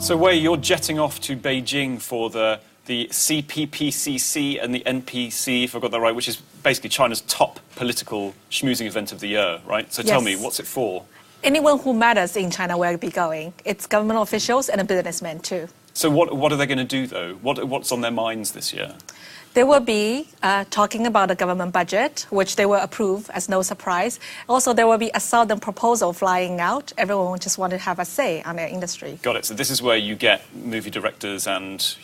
So Wei, you're jetting off to Beijing for the CPPCC and the NPC, if I got that right, which is basically China's top political schmoozing event of the year, right? So tell me, what's it for? Anyone who matters in China will be going. It's government officials and businessmen too. So what are they going to do, though? What's on their minds this year? They will be talking about the government budget, which they will approve as no surprise. Also, there will be a southern proposal flying out. Everyone just want to have a say on their industry. Got it. So this is where you get movie directors and,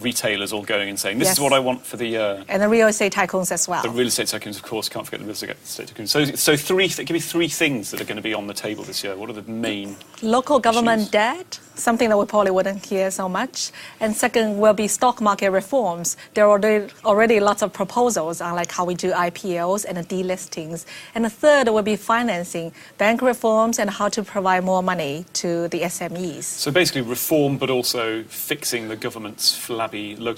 retailers all going and saying, this is what I want for the year. And the real estate tycoons as well. The real estate tycoons, of course, can't forget the real estate tycoons. So give me three things that are going to be on the table this year. What are the main Local government issues? debt, something that we probably wouldn't hear so much. And second will be stock market reforms. There are already lots of proposals on like how we do IPOs and delistings. And the third will be financing, bank reforms, and how to provide more money to the SMEs. So basically reform, but also fixing the local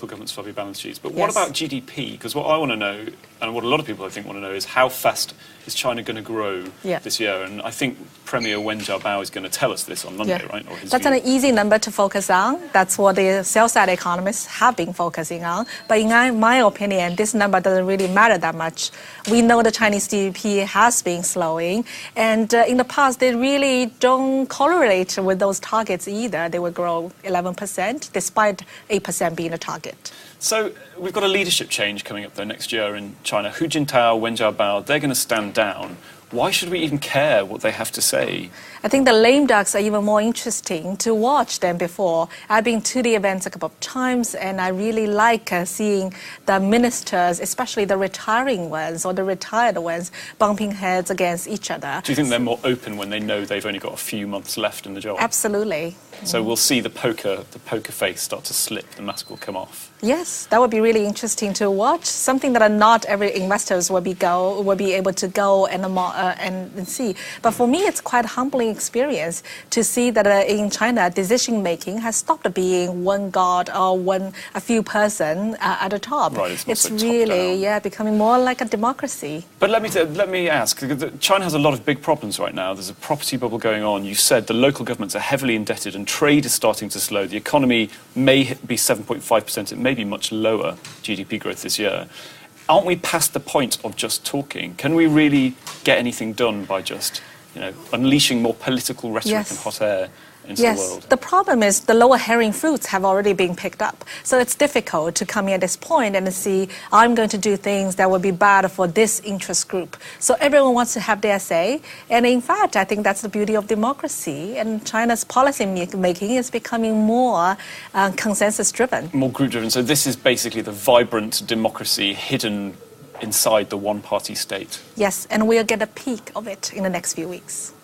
government's flabby balance sheets. But what about GDP? Because what I want to know, and what a lot of people I think want to know, is how fast is China going to grow this year? And I think Premier Wen Jiabao is going to tell us this on Monday, right? Or That's an easy number to focus on. That's what the sell-side economists have been focusing on. But in my opinion, this number doesn't really matter that much. We know the Chinese GDP has been slowing. And in the past, they really don't correlate with those targets either. They will grow 11%, despite 8% being a target. So we've got a leadership change coming up, though, next year in China. Hu Jintao, Wen Jiabao, they're going to stand down. Why should we even care what they have to say? I think the lame ducks are even more interesting to watch than before. I've been to the events a couple of times, and I really like seeing the ministers, especially the retiring ones or the retired ones, bumping heads against each other. Do you think they're more open when they know they've only got a few months left in the job? Absolutely. So we'll see the poker face start to slip, the mask will come off. Yes, that would be really interesting to watch. Something that not every investors will be able to go and see. But for me, it's quite a humbling experience to see that in China, decision making has stopped being one god or a few person at the top. Right, it's so really becoming more like a democracy. But let me ask, China has a lot of big problems right now. There's a property bubble going on. You said the local governments are heavily indebted and trade is starting to slow. The economy may be 7.5%. It may be much lower GDP growth this year. Aren't we past the point of just talking? Can we really get anything done by just, unleashing more political rhetoric and hot air into the world? The problem is the lower hanging fruits have already been picked up. So it's difficult to come here at this point and see, I'm going to do things that will be bad for this interest group. So everyone wants to have their say. And in fact, I think that's the beauty of democracy. And China's policy making is becoming more consensus-driven. More group-driven. So this is basically the vibrant democracy hidden inside the one-party state. Yes, and we'll get a peek of it in the next few weeks.